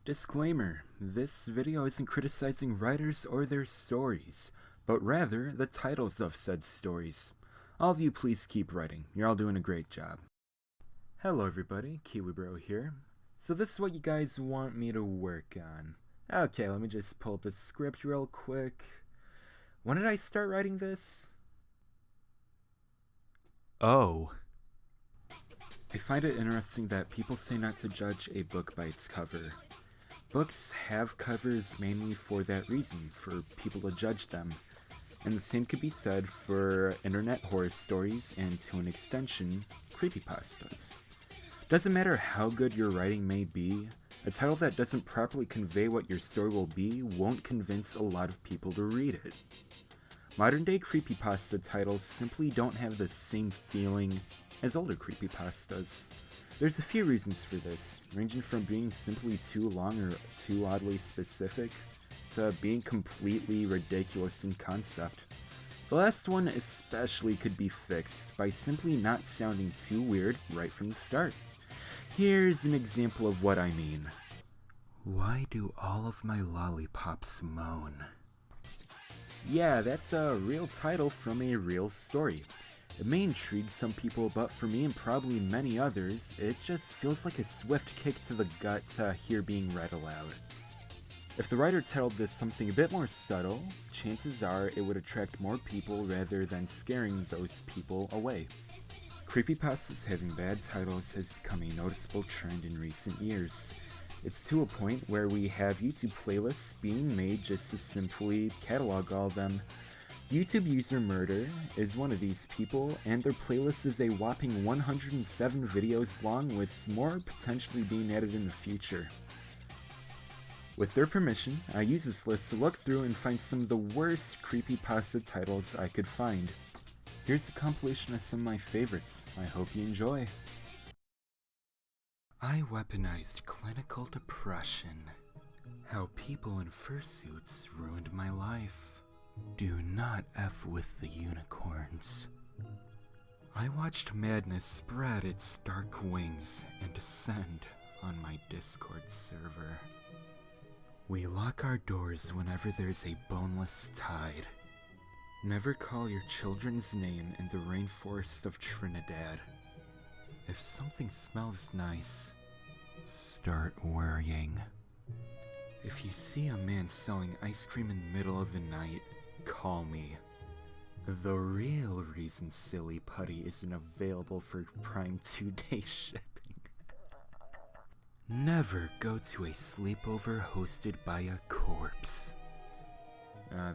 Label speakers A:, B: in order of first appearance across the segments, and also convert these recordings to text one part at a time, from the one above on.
A: Disclaimer, this video isn't criticizing writers or their stories, but rather the titles of said stories. All of you please keep writing, you're all doing a great job. Hello everybody, KiwiBro here. So this is what you guys want me to work on. Okay, let me just pull up the script real quick. When did I start writing this? Oh. I find it interesting that people say not to judge a book by its cover. Books have covers mainly for that reason, for people to judge them. And the same could be said for internet horror stories and, to an extension, creepypastas. Doesn't matter how good your writing may be, a title that doesn't properly convey what your story will be won't convince a lot of people to read it. Modern day creepypasta titles simply don't have the same feeling as older creepypastas. There's a few reasons for this, ranging from being simply too long or too oddly specific, to being completely ridiculous in concept. The last one especially could be fixed by simply not sounding too weird right from the start. Here's an example of what I mean. Why do all of my lollipops moan? Yeah, that's a real title from a real story. It may intrigue some people, but for me and probably many others, it just feels like a swift kick to the gut to hear being read aloud. If the writer titled this something a bit more subtle, chances are it would attract more people rather than scaring those people away. Creepypastas having bad titles has become a noticeable trend in recent years. It's to a point where we have YouTube playlists being made just to simply catalog all of them. YouTube user Murder is one of these people, and their playlist is a whopping 107 videos long, with more potentially being added in the future. With their permission, I use this list to look through and find some of the worst creepypasta titles I could find. Here's a compilation of some of my favorites. I hope you enjoy. I weaponized clinical depression. How people in fursuits ruined my life. Do not F with the unicorns. I watched madness spread its dark wings and descend on my Discord server. We lock our doors whenever there's a boneless tide. Never call your children's name in the rainforest of Trinidad. If something smells nice, start worrying. If you see a man selling ice cream in the middle of the night, call me. The real reason Silly Putty isn't available for Prime 2-day shipping. Never go to a sleepover hosted by a corpse.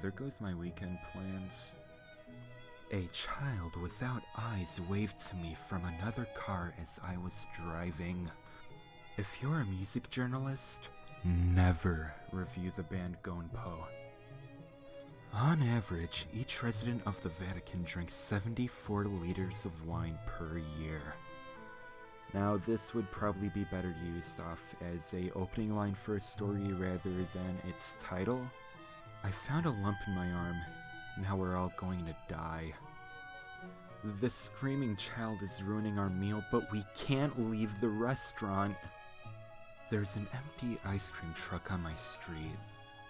A: There goes my weekend plans. A child without eyes waved to me from another car as I was driving. If you're a music journalist, never review the band Gonpo. On average, each resident of the Vatican drinks 74 liters of wine per year. Now, this would probably be better used off as a opening line for a story rather than its title. I found a lump in my arm. Now we're all going to die. The screaming child is ruining our meal, but we can't leave the restaurant. There's an empty ice cream truck on my street.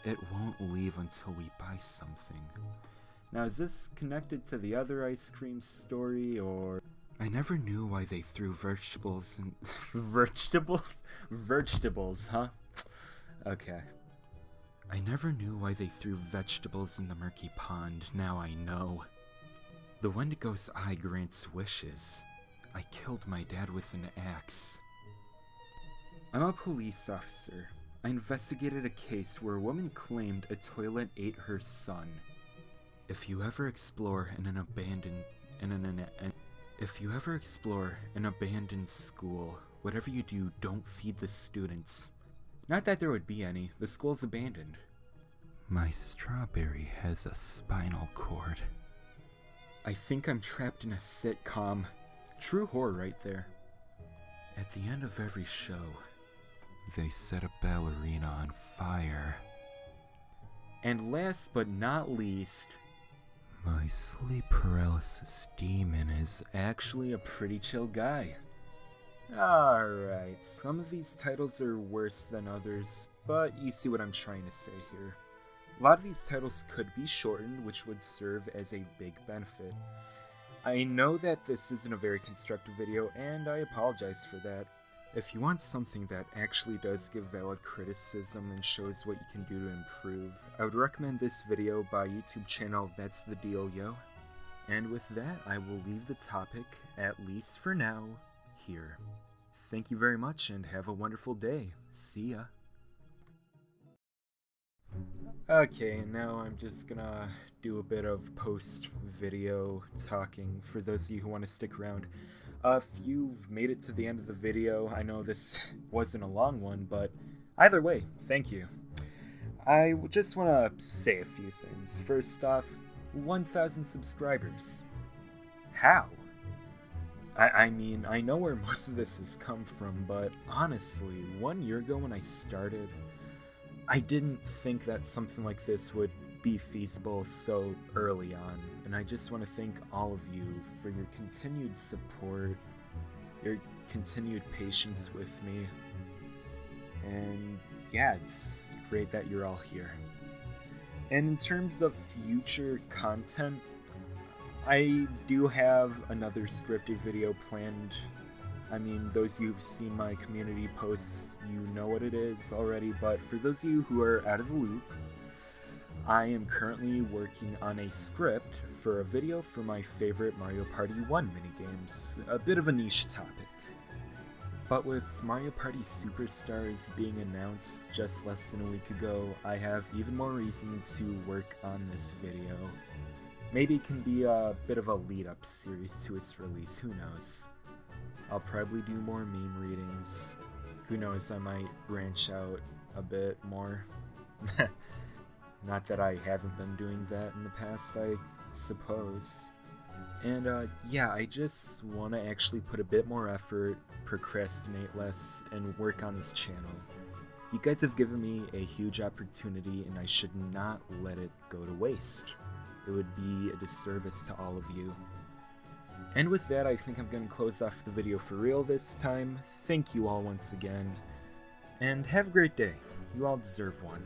A: It won't leave until we buy something. Now, is this connected to the other ice cream story, or... I never knew why they threw vegetables in... Vegetables, huh? Okay. I never knew why they threw vegetables in the murky pond. Now I know. The Wendigo's eye grants wishes. I killed my dad with an axe. I'm a police officer. I investigated a case where a woman claimed a toilet ate her son. If you ever explore an abandoned school, whatever you do, don't feed the students. Not that there would be any. The school's abandoned. My strawberry has a spinal cord. I think I'm trapped in a sitcom. True horror right there. At the end of every show, they set a ballerina on fire. And last but not least, my sleep paralysis demon is actually a pretty chill guy. Alright, some of these titles are worse than others, but you see what I'm trying to say here. A lot of these titles could be shortened, which would serve as a big benefit. I know that this isn't a very constructive video, and I apologize for that. If you want something that actually does give valid criticism and shows what you can do to improve, I would recommend this video by YouTube channel That's the Deal Yo. And with that, I will leave the topic, at least for now, here. Thank you very much and have a wonderful day. See ya. Okay, now I'm just gonna do a bit of post-video talking for those of you who want to stick around. If you've made it to the end of the video, I know this wasn't a long one, but either way, thank you. I just want to say a few things. First off, 1,000 subscribers. How? I mean, I know where most of this has come from, but honestly, 1 year ago when I started, I didn't think that something like this would be feasible so early on, and I just want to thank all of you for your continued support, your continued patience with me, and yeah, it's great that you're all here. And in terms of future content, I do have another scripted video planned. I mean, those of you who've seen my community posts, you know what it is already, but for those of you who are out of the loop, I am currently working on a script for a video for my favorite Mario Party 1 minigames, a bit of a niche topic. But with Mario Party Superstars being announced just less than a week ago, I have even more reason to work on this video. Maybe it can be a bit of a lead-up series to its release, who knows. I'll probably do more meme readings. Who knows, I might branch out a bit more. Not that I haven't been doing that in the past, I suppose. And yeah, I just want to actually put a bit more effort, procrastinate less, and work on this channel. You guys have given me a huge opportunity, and I should not let it go to waste. It would be a disservice to all of you. And with that, I think I'm going to close off the video for real this time. Thank you all once again, and have a great day. You all deserve one.